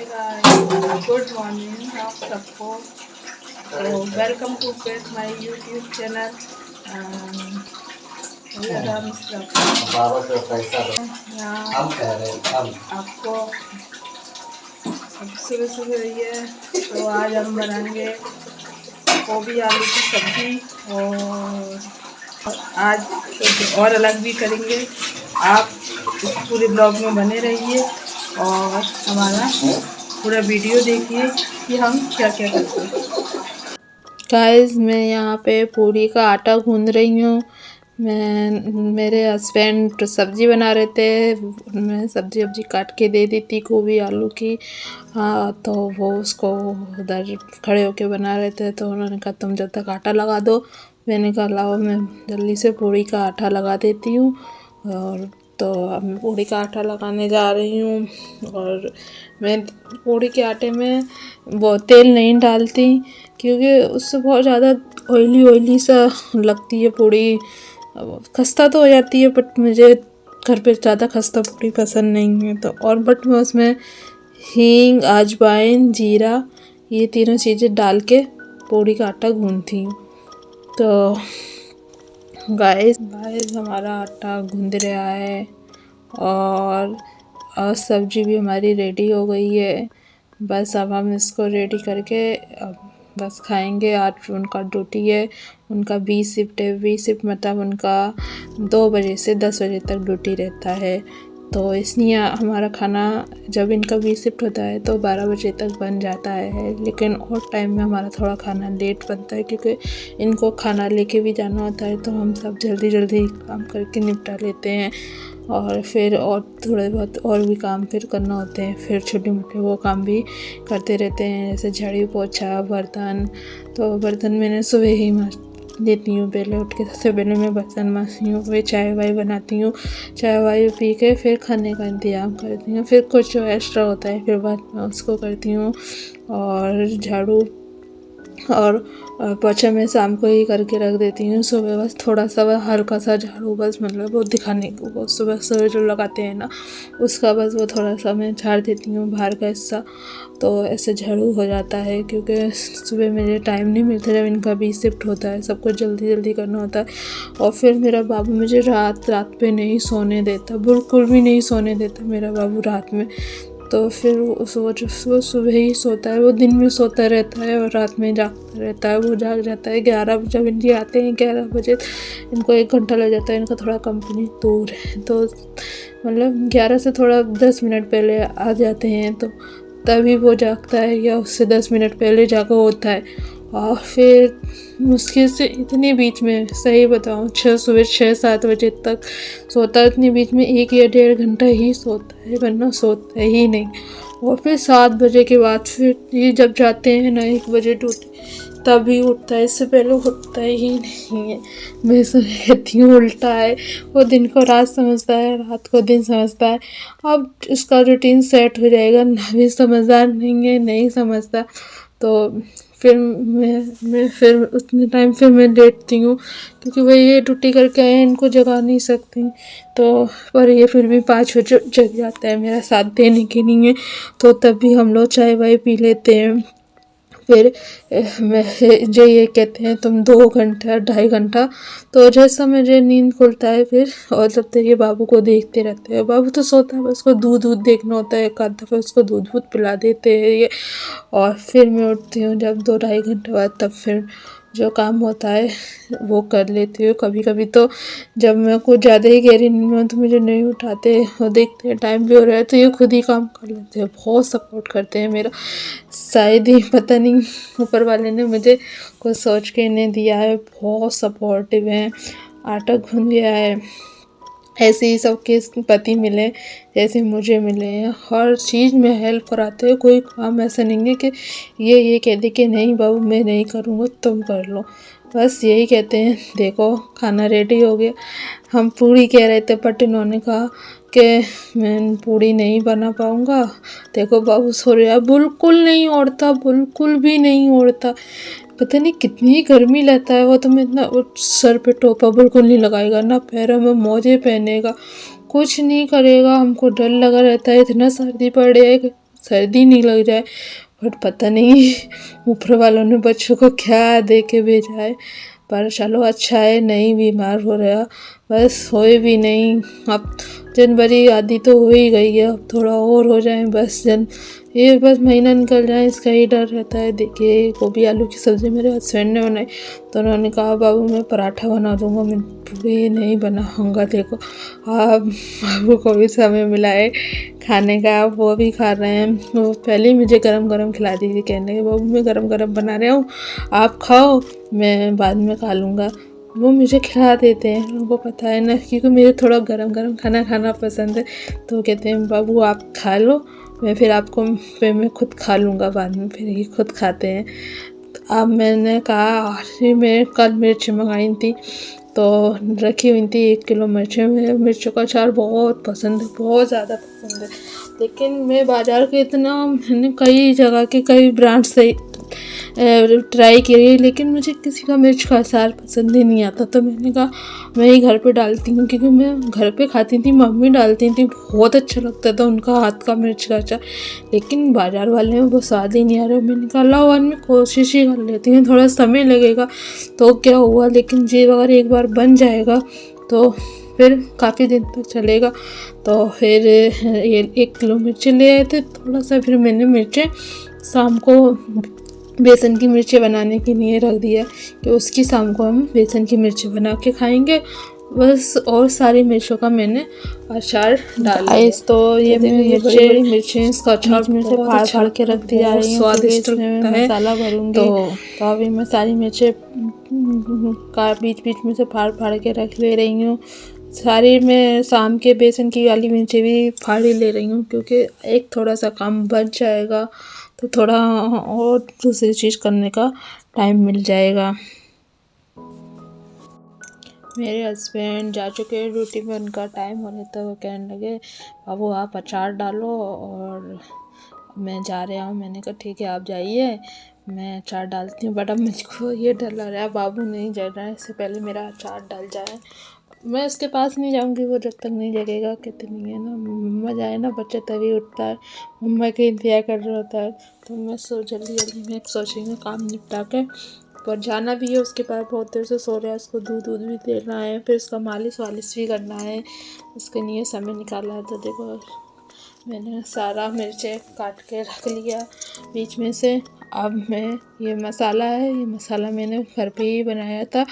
Hi guys, good morning आप सबको। तो welcome to pet my YouTube channel. बाबा का पैसा दो। यहाँ हम कह रहे हैं हम आपको अब सुबह सुबह हुई है तो आज हम बनाएंगे गोभी आलू की सब्जी और आज कुछ और अलग भी करेंगे। आप इस पूरे ब्लॉग में बने रहिए और हमारा पूरा वीडियो देखिए कि हम क्या क्या करते हैं। गाइस, मैं यहाँ पे पूरी का आटा गूंद रही हूँ। मेरे हस्बैंड सब्जी बना रहे थे, मैं सब्जी काट के दे दी थी गोभी आलू की। हाँ, तो वो उसको उधर खड़े होके बना रहे थे तो उन्होंने कहा तुम जब तक आटा लगा दो। मैंने कहा लाओ मैं जल्दी से पूरी का आटा लगा देती हूँ। और तो अब मैं पूरी का आटा लगाने जा रही हूँ। और मैं पूरी के आटे में बहुत तेल नहीं डालती क्योंकि उससे बहुत ज़्यादा ऑयली सा लगती है पूरी। खस्ता तो हो जाती है बट मुझे घर पे ज़्यादा खस्ता पूरी पसंद नहीं है। तो और बट मैं उसमें हींग, अजवाइन, जीरा ये तीनों चीज़ें डाल के पूरी का आटा गूंथती हूँ। तो गाइस हमारा आटा गूंद रहा है और सब्जी भी हमारी रेडी हो गई है। बस अब हम इसको रेडी करके बस खाएंगे। आज उनका ड्यूटी है, उनका 20 शिफ्ट है। 20 शिफ्ट मतलब उनका 2 बजे से 10 बजे तक ड्यूटी रहता है। तो इसलिए हमारा खाना जब इनका 20 शिफ्ट होता है तो 12 बजे तक बन जाता है, लेकिन और टाइम में हमारा थोड़ा खाना लेट बनता है क्योंकि इनको खाना लेके भी जाना होता है। तो हम सब जल्दी काम करके निपटा लेते हैं और फिर और थोड़े बहुत और भी काम फिर करना होते हैं। फिर छोटे मोटे वो काम भी करते रहते हैं जैसे झाड़ू पोछा, बर्तन। तो बर्तन मैंने सुबह ही देती हूँ, पहले उठ के सबसे पहले मैं बर्तन मांजती हूँ, फिर चाय वाय बनाती हूँ। चाय वाय पी के फिर खाने का इंतज़ाम करती हूँ। फिर कुछ जो एक्स्ट्रा होता है फिर बाद में उसको करती हूँ। और झाड़ू और पोछा मैं शाम को ही करके रख देती हूँ। सुबह बस थोड़ा सा हल्का सा झाड़ू, बस मतलब वो दिखाने को, वो सुबह जो लगाते हैं ना उसका बस वो थोड़ा सा मैं झाड़ देती हूँ बाहर का हिस्सा। तो ऐसे झाड़ू हो जाता है क्योंकि सुबह मुझे टाइम नहीं मिलता जब इनका भी शिफ्ट होता है, सब कुछ जल्दी करना होता है। और फिर मेरा बाबू मुझे रात पे नहीं सोने देता, बिल्कुल भी नहीं सोने देता मेरा बाबू रात में। तो फिर वो सुबह ही सोता है, वो दिन में सोता रहता है और रात में जागता रहता है। वो जाग जाता है 11 जब इनके आते हैं 11 बजे, इनको 1 घंटा लग जाता है। इनका थोड़ा कंपनी दूर है तो मतलब 11 से थोड़ा 10 मिनट पहले आ जाते हैं तो तभी वो जागता है, या उससे 10 मिनट पहले जागा होता है। और फिर मुश्किल से इतने बीच में सही बताऊँ सुबह 6-7 बजे तक सोता है। इतने बीच में 1 या 1.5 घंटा ही सोता है, वरना सोता ही नहीं। और फिर 7 बजे के बाद फिर ये जब जाते हैं ना 1 बजे ड्यूटी तभी उठता है, इससे पहले उठता ही नहीं है। मैं कहती हूँ उल्टा है, वो दिन को रात समझता है, रात को दिन समझता है। अब इसका रूटीन सेट हो जाएगा, ना भी समझदार नहीं है, नहीं समझता। तो फिर मैं फिर उतने टाइम फिर मैं लेटती हूँ क्योंकि वही ये ड्यूटी करके आए हैं, इनको जगा नहीं सकती। तो पर ये फिर भी 5 बजे जग जाता है मेरा साथ देने के लिए। तो तब भी हम लोग चाय वाय पी लेते हैं। फिर जो ये कहते हैं तुम 2 घंटा 2.5 घंटा, तो जैसा मुझे नींद खुलता है फिर, और तब तक ये बाबू को देखते रहते हैं। बाबू तो सोता है, बस उसको दूध देखना होता है, एक आध दफ़ा उसको दूध पिला देते हैं ये। और फिर मैं उठती हूँ जब 2-2.5 घंटे बाद, तब फिर जो काम होता है वो कर लेती हूँ। कभी कभी तो जब मैं कुछ ज़्यादा ही गहरी नींद में तो मुझे नहीं उठाते और देखते हैं टाइम भी हो रहा है तो ये खुद ही काम कर लेते हैं। बहुत सपोर्ट करते हैं मेरा, शायद ही पता नहीं ऊपर वाले ने मुझे कुछ सोच के इन्हें दिया है। बहुत सपोर्टिव हैं, आटा गूंद दिया है। ऐसे ही सबके पति मिले जैसे मुझे मिले हैं, हर चीज़ में हेल्प कराते हैं। कोई काम ऐसा नहीं है कि ये कह दे कि नहीं बाबू मैं नहीं करूँगा तुम कर लो। बस यही कहते हैं देखो खाना रेडी हो गया। हम पूरी कह रहे थे बट इन्होंने कहा कि मैं पूरी नहीं बना पाऊँगा। देखो बाबू सो रहा है, बिल्कुल नहीं ओढ़ता, बिल्कुल भी नहीं ओढ़ता। पता नहीं कितनी गर्मी लगता है वो, तो मैं इतना सर पे टोपा बिल्कुल नहीं लगाएगा, ना पैरों में मोजे पहनेगा, कुछ नहीं करेगा। हमको डर लगा रहता है, इतना सर्दी पड़ रही है सर्दी नहीं लग जाए। बट पता नहीं ऊपर वालों ने बच्चों को क्या दे के भेजा है, पर चलो अच्छा है नहीं बीमार हो रहा, बस होए भी नहीं। अब जनवरी आधी तो हो ही गई है, अब थोड़ा और हो जाए बस ये बस महीना निकल जाए, इसका ही डर रहता है। देखिए गोभी आलू की सब्ज़ी मेरे हस्बैंड ने बनाई, तो उन्होंने कहा बाबू मैं पराठा बना दूंगा, मैं पूरी नहीं बनाऊंगा। देखो आप बाबू को भी समय मिला है खाने का, वो भी खा रहे हैं। वो पहले ही मुझे गरम गरम खिला दी थी, कहने के बाबू मैं गरम गरम बना रहा हूँ, आप खाओ, मैं बाद में खा लूँगा। वो मुझे खिला देते हैं, उनको पता है ना, क्योंकि मुझे थोड़ा गरम गरम खाना पसंद है। तो कहते हैं बाबू आप खा लो, फिर मैं खुद खा लूँगा बाद में, फिर ये खुद खाते हैं। तो अब मैंने कहा मैं कल मिर्च मंगाई थी, तो रखी हुई थी 1 किलो मिर्चें। मुझे मिर्चों का अचार बहुत पसंद है, बहुत ज़्यादा पसंद है। लेकिन मैं बाज़ार के मैंने कई जगह के कई ब्रांड से ट्राई किए, लेकिन मुझे किसी का मिर्च का अचार पसंद ही नहीं आता। तो मैंने कहा मैं ही घर पे डालती हूँ, क्योंकि मैं घर पे खाती थी, मम्मी डालती थी, बहुत अच्छा लगता था उनका हाथ का मिर्च का अचार। लेकिन बाज़ार वाले में वो स्वाद ही नहीं आ रहा। मैंने कहा लाओ आज मैं कोशिश ही कर लेती हूँ, थोड़ा समय लगेगा तो क्या हुआ, लेकिन जी अगर एक बार बन जाएगा तो फिर काफ़ी दिन तक चलेगा। तो फिर ये 1 किलो मिर्ची ले आए थे थोड़ा सा, फिर मैंने मिर्चें शाम को बेसन की मिर्चें बनाने के लिए रख दिया कि उसकी शाम को हम बेसन की मिर्चें बना के खाएंगे बस। और सारी मिर्चों का मैंने अचार डाला है। तो ये बड़ी मिर्चें, इसका अचार में से फाड़ के रख दी जा रही है, स्वादिष्ट लगता है। मसाला भरूंगी तो अभी मैं सारी मिर्चें का बीच में से फाड़ के रख ले रही हूँ। सारी मैं शाम के बेसन की वाली मिर्चें भी फाड़ ही ले रही हूँ, क्योंकि एक थोड़ा सा काम बच जाएगा तो थोड़ा और दूसरी चीज़ करने का टाइम मिल जाएगा। मेरे हस्बैंड जा चुके हैं ड्यूटी में, उनका टाइम होने तक वो कहने लगे बाबू आप अचार डालो और मैं जा रहा हूँ। मैंने कहा ठीक है आप जाइए, मैं अचार डालती हूँ। बट अब मुझको ये डर लग रहा है बाबू नहीं जल रहा है, इससे पहले मेरा अचार डल जाए। मैं उसके पास नहीं जाऊँगी, वो जब तक नहीं जगेगा। कहते नहीं है ना मम्मा जाए ना बच्चा तभी उठता है, मम्मा के इंतजार कर रहा होता है। तो मैं जल्दी में सोच रही हूँ काम निपटा के, पर जाना भी है उसके पास, बहुत देर से सो रहा है, उसको दूध भी देना है, फिर उसका मालिश भी करना है, उसके लिए समय निकाला है। तो देखो मैंने सारा मिर्चें काट के रख लिया बीच में से। अब मैं ये मसाला है, ये मसाला मैंने घर पे ही बनाया था,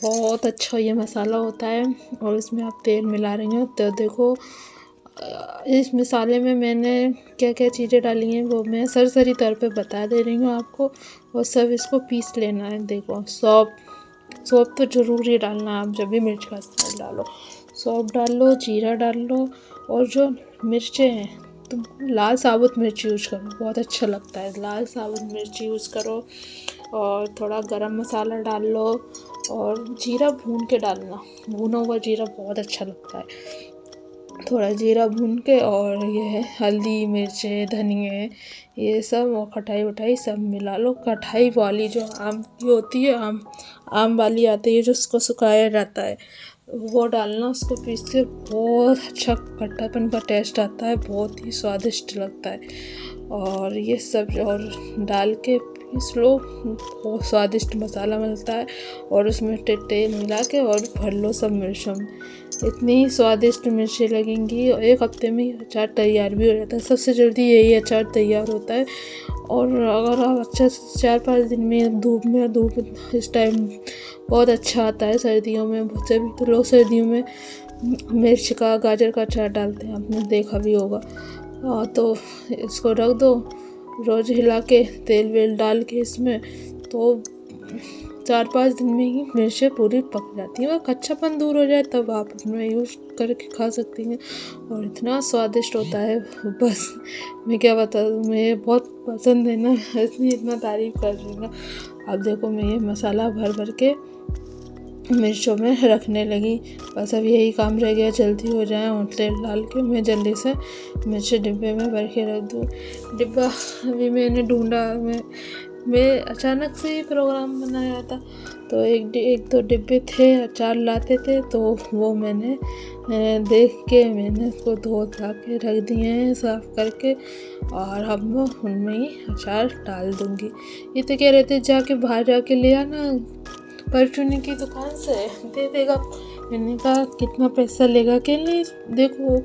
बहुत अच्छा ये मसाला होता है। और इसमें आप तेल मिला रही हो तो देखो इस मसाले में मैंने क्या क्या चीज़ें डाली हैं वो मैं सरसरी तौर पे बता दे रही हूँ आपको। और सब इसको पीस लेना है। देखो सौंफ तो ज़रूर ही डालना, आप जब भी मिर्च का इस्तेमाल डालो सौंफ डाल लो, जीरा डाल लो, और जो मिर्चें हैं तुम लाल साबुत मिर्च यूज़ करो, बहुत अच्छा लगता है, लाल साबुत मिर्च यूज़ करो। और थोड़ा गरम मसाला डाल लो, और जीरा भून के डालना, भुना हुआ जीरा बहुत अच्छा लगता है। थोड़ा जीरा भून के, और ये है हल्दी मिर्चें धनिए ये सब, और खटाई वटाई सब मिला लो। कटाई वाली जो आम की होती है, आम वाली आती है जो उसको सुखाया जाता है, वो डालना, उसको पीस के बहुत अच्छा खट्टापन का टेस्ट आता है, बहुत ही स्वादिष्ट लगता है। और ये सब और डाल के पीस लो, बहुत स्वादिष्ट मसाला मिलता है। और उसमें तेल मिला के और भर लो सब मिर्चों में, इतनी ही स्वादिष्ट मिर्चें लगेंगी। और 1 हफ्ते में अचार तैयार भी हो जाता है, सबसे जल्दी यही अचार तैयार होता है। और अगर आप अच्छा 4-5 दिन में धूप इस टाइम बहुत अच्छा आता है सर्दियों में। सभी तो लोग सर्दियों में मिर्च का गाजर का अचार डालते हैं, आपने देखा भी होगा। तो इसको रख दो, रोज़ हिला के तेल वेल डाल के इसमें, तो 4-5 दिन में ही मिर्चें पूरी पक जाती हैं। और कच्चापन दूर हो जाए तब आप उसमें यूज़ करके खा सकती हैं, और इतना स्वादिष्ट होता है बस मैं क्या बता दूँ, मुझे बहुत पसंद है ना, इसलिए इतना तारीफ़ कर रही हूँ ना। अब देखो मैं ये मसाला भर के मिर्चों में रखने लगी, बस अब यही काम रह गया, जल्दी हो जाए। और तेल डाल के मैं जल्दी से मिर्च डिब्बे में भर के रख दूँ। डिब्बा अभी मैंने ढूंढा, मैं मैं अचानक से ही प्रोग्राम बनाया था, तो एक दो डिब्बे थे अचार लाते थे, तो वो मैंने देख के मैंने उसको धो धा के रख दिए हैं साफ़ करके, और अब मैं उनमें ही अचार डाल दूँगी। ये तो कह रहे थे जाके बाहर जाके ले आना परचूनी की दुकान से, दे देगा। मैंने कहा कितना पैसा लेगा, कि नहीं देखो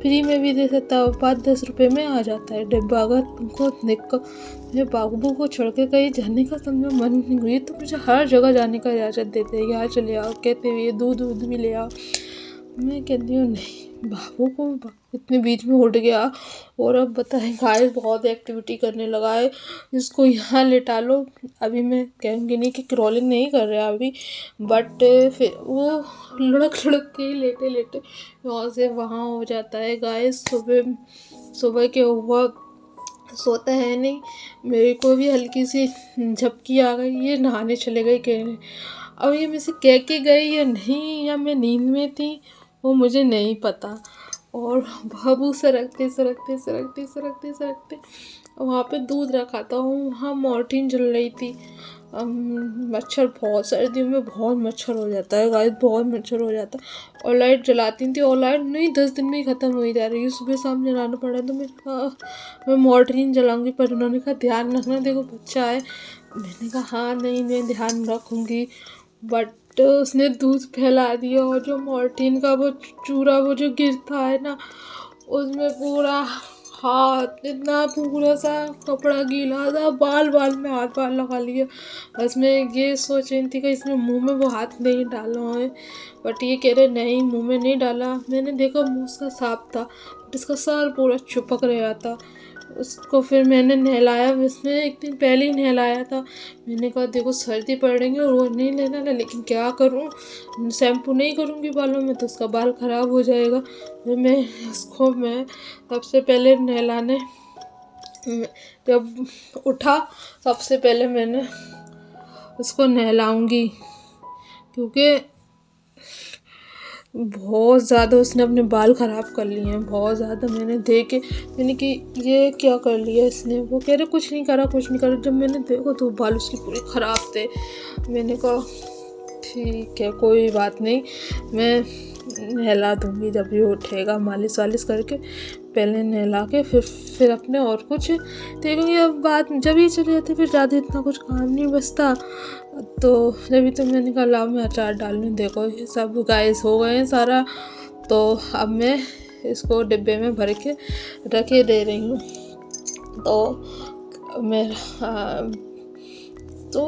फ्री में भी दे सकता है, 5-10 रुपये में आ जाता है डिब्बा। अगर तुमको देखो मेरे बाबू को छोड़ के कहीं जाने का समझो मन नहीं हुई तो मुझे हर जगह जाने का इजाज़त देते हैं, यहाँ चले आओ, कहते हुए दूध भी ले आओ। मैं कहती हूँ नहीं, बाबू को इतने बीच में उठ गया, और अब बताएं गाय बहुत एक्टिविटी करने लगा है, इसको यहाँ लेटा लो। अभी मैं कहूँगी नहीं कि क्रॉलिंग नहीं कर रहा अभी, बट फिर वो लुढ़क के ही लेटे लेटे यहाँ से वहाँ हो जाता है। गाय सुबह के हुआ सोता है नहीं। मेरे को भी हल्की सी झपकी आ गई, ये नहाने चले गए कहने। अब ये मुझसे कह के गई या नहीं, या मैं नींद में थी वो मुझे नहीं पता। और बाबू सरकते वहाँ पे दूध रखा था, वहाँ मॉर्टिन जल रही थी। मच्छर बहुत, सर्दियों में बहुत मच्छर हो जाता है गाइस, बहुत मच्छर हो जाता है। और लाइट जलाती थी, और लाइट नहीं 10 दिन में ही ख़त्म हो ही जा रही है, सुबह शाम जलाना पड़ा। तो मैं मॉर्टिन जलाऊंगी, पर उन्होंने कहा ध्यान रखना, देखो बच्चा है। मैंने कहा हाँ नहीं मैं ध्यान रखूँगी, बट उसने दूध फैला दिया, और जो मॉर्टिन का वो चूरा वो जो गिरता है ना, उसमें पूरा हाथ, इतना पूरा सा कपड़ा गीला था, बाल में हाथ लगा लिया। बस मैं ये सोच रही थी कि इसने मुंह में वो हाथ नहीं डाला है, बट ये कह रहे नहीं मुंह में नहीं डाला। मैंने देखा मुंह उसका साफ था, बट इसका सर पूरा चिपक रहा था। उसको फिर मैंने नहलाया, उसमें एक दिन पहले ही नहलाया था। मैंने कहा देखो सर्दी पड़ रही है और रोज़ नहीं लेना है, लेकिन क्या करूं, शैम्पू नहीं करूंगी बालों में तो उसका बाल ख़राब हो जाएगा। फिर मैं सबसे पहले नहलाने जब उठा, सबसे पहले मैंने उसको नहलाऊंगी, क्योंकि बहुत ज़्यादा उसने अपने बाल ख़राब कर लिए हैं, बहुत ज़्यादा। मैंने कि ये क्या कर लिया इसने, वो कह रहे कुछ नहीं करा। जब मैंने देखा तो बाल उसके पूरे ख़राब थे। मैंने कहा ठीक है कोई बात नहीं, मैं नहला दूँगी जब ये उठेगा, मालिश वालिश करके पहले नहला के फिर अपने और कुछ देखूँगी। अब बात जब ही चले जाते फिर ज़्यादा इतना कुछ काम नहीं बचता, तो जब तो मैंने कहा लाओ मैं अचार डाल लूँ। देखो ये सब गाइस हो गए हैं सारा, तो अब मैं इसको डिब्बे में भर के रखे दे रही हूँ। तो मेरा तो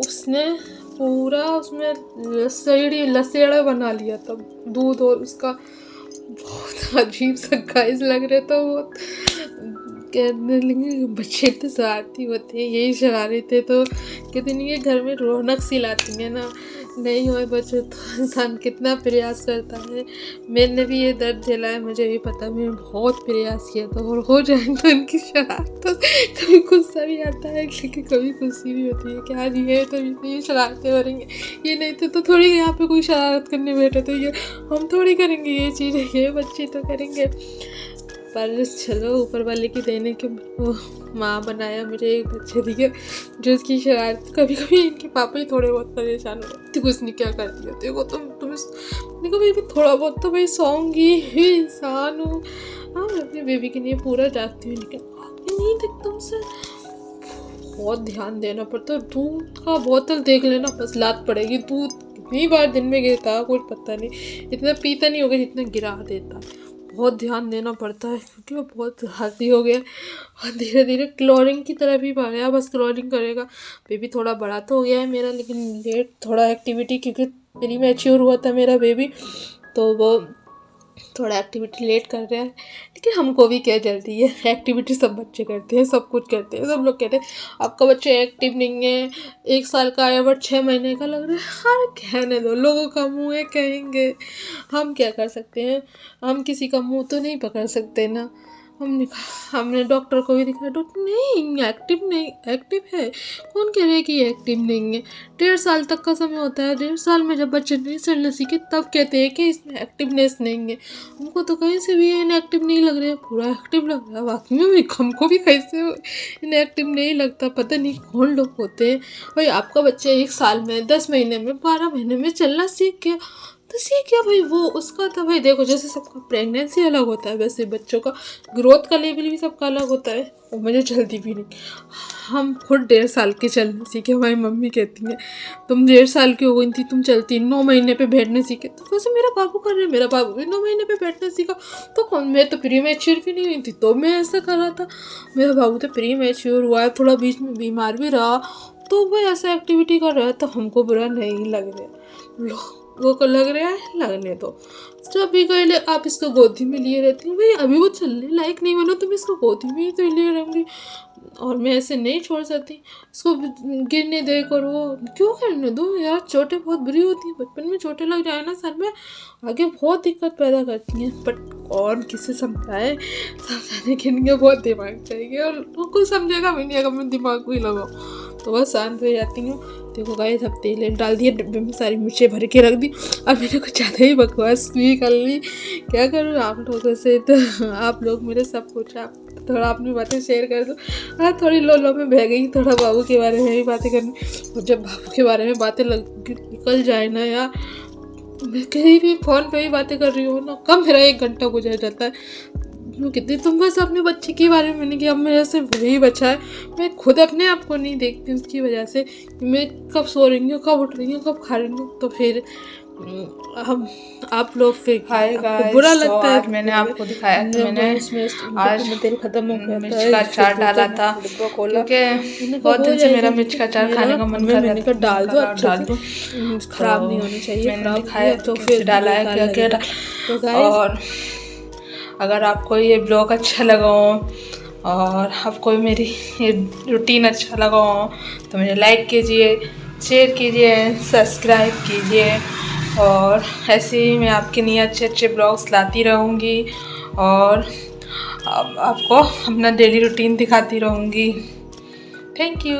उसने पूरा उसमें लसेड़ा बना लिया था दूध, और उसका बहुत अजीब सा गाइस लग रहा था। बहुत कहने लगे बच्चे तो शरारती होते हैं, यही शरारते तो कहते नहीं है घर में रौनक सी लाती है ना। नहीं हो बच्चे तो इंसान कितना प्रयास करता है। मैंने भी ये दर्द झेला है, मुझे भी पता, मैंने बहुत प्रयास किया था। और हो जाए तो इनकी शरारत तो कभी गुस्सा भी आता है, लेकिन कभी खुशी भी होती है कि आज ये तो ये शरारतें हो रही हैं, ये नहीं तो थोड़ी यहाँ पे कोई शरारत करने बैठे तो ये हम थोड़ी करेंगे ये चीज़, ये बच्चे तो करेंगे। पर चलो ऊपर वाले की देने के माँ बनाया मुझे एक बच्चे दिए जो उसकी शरारत। कभी इनके पापा ही थोड़े बहुत परेशान हो गए, देखो उसने क्या कर दिया, देखो देखो भाई थोड़ा बहुत तो भाई सोऊंगी, इंसान हूँ। हाँ मैं अपनी बेबी के लिए पूरा जागती हूँ, लेकिन नहीं देख तुमसे बहुत ध्यान देना पड़ता है। दूध का बोतल देख लेना बस लात पड़ेगी, दूध कितनी बार दिन में गिरता है कुछ पता नहीं, इतना पीता नहीं होगा जितना गिरा देता है। बहुत ध्यान देना पड़ता है क्योंकि वो बहुत हाथी हो गया, और धीरे धीरे क्लोरिंग की तरफ ही बढ़ गया। बस क्लोरिंग करेगा। बेबी थोड़ा बड़ा तो हो गया है मेरा, लेकिन लेट थोड़ा एक्टिविटी, क्योंकि प्री मैच्योर हुआ था मेरा बेबी, तो वो थोड़ा एक्टिविटी लेट कर रहा है। लेकिन हमको भी क्या जल्दी है, एक्टिविटी सब बच्चे करते हैं, सब कुछ करते हैं। सब लोग कहते हैं आपका बच्चा एक्टिव नहीं है, 1 साल का आया बट 6 महीने का लग रहा है। हाँ कहने दो, लोगों का मुँह है कहेंगे, हम क्या कर सकते हैं, हम किसी का मुँह तो नहीं पकड़ सकते ना। हमने डॉक्टर को भी दिखाया, डॉक्टर नहीं एक्टिव है। कौन कह रहे हैं कि एक्टिव नहीं है? 1.5 साल तक का समय होता है। 1.5 साल में जब बच्चे नहीं चलने सीखे तब कहते हैं कि इसमें एक्टिवनेस नहीं है। हमको तो कहीं से भी इनएक्टिव नहीं लग रहा है, पूरा एक्टिव लग रहा है। वाकई में भी हमको भी कैसे इनएक्टिव नहीं लगता, पता नहीं कौन लोग होते हैं। भाई आपका बच्चा 1 साल में, 10 महीने में, 12 महीने में चलना सीख गया तो सीख गया भाई, वो उसका तो भाई देखो, जैसे सबका प्रेगनेंसी अलग होता है वैसे बच्चों का ग्रोथ का लेवल भी सबका अलग होता है। और मुझे जल्दी भी नहीं, हम खुद 1.5 साल के चलने सीखे। हमारी मम्मी कहती है तुम 1.5 साल की हो गई थी, तुम चलती 9 महीने पे बैठने सीखे। तो वैसे मेरा बाबू कर रहे, मेरा बाबू भी 9 महीने पे बैठना सीखा। तो कौन, मैं तो प्री मैच्योर भी नहीं हुई थी तो मैं ऐसा कर रहा था। मेरा बाबू तो प्री मैच्योर हुआ है, थोड़ा बीच में बीमार भी रहा, तो वो ऐसा एक्टिविटी कर रहा है तो हमको बुरा नहीं लग रहा। वो को लग रहा है लगने दो। जब भी कह ले आप इसको गोदी में लिए रहती हूँ, भाई अभी वो चलने लायक नहीं बनो तो मैं इसको गोदी में ही तो लिए रहूँगी, और मैं ऐसे नहीं छोड़ सकती। इसको गिरने दे करो, क्यों करने दो यार, चोटें बहुत बुरी होती हैं। बचपन में चोटें लग जाए ना सर में, आगे बहुत दिक्कत पैदा करती हैं। बट कौन किसे समझाने के लिए बहुत दिमाग चाहिए, और कुछ समझेगा भी नहीं अगर मैं दिमाग भी लगाऊँ तो बस शांत हो जाती हूँ। देखो गाइस, अब तेल डाल दिया डिब्बे में, सारी मिर्चें भर के रख दी। अब मैंने कुछ ज़्यादा ही बकवास भी कर ली, क्या करूँ आप लोगों से। तो आप लोग मेरे सब कुछ, आप थोड़ा अपनी बातें शेयर कर दो। हाँ, थोड़ी लो में बह गई, थोड़ा बाबू के बारे में भी बातें करनी। और जब बाबू के बारे में बातें निकल जाए ना यार, मैं कहीं भी फ़ोन पे ही बातें कर रही हूँ ना, कम मेरा 1 घंटा गुजर जाता है। वो कितनी तुम बस अपने बच्चे के बारे में नहीं कि अब मेरे से वही बचा है। मैं खुद अपने आप को नहीं देखती उसकी वजह से, मैं कब सो रही हूँ, कब उठ रही हूँ, कब खा रही हूँ। तो फिर हम आप लोग फिर बुरा लगता है। मैंने आपको दिखाया कि मैंने आज तेल खत्म हो गया, मिर्च का अचार डाला था, क्योंकि बहुत दिन से मेरा मिर्च का अचार खाने का मन कर रहा था। डाल दो, डाल दो, खराब नहीं होना चाहिए। मैंने दिखाया तो फिर डाला है क्या क्या। और अगर आपको ये ब्लॉग अच्छा लगा हो और आपको मेरी ये रूटीन अच्छा लगा हो तो मुझे लाइक कीजिए, शेयर कीजिए, सब्सक्राइब कीजिए। और ऐसे ही मैं आपके लिए अच्छे अच्छे ब्लॉग्स लाती रहूँगी और आपको अपना डेली रूटीन दिखाती रहूँगी। Thank you.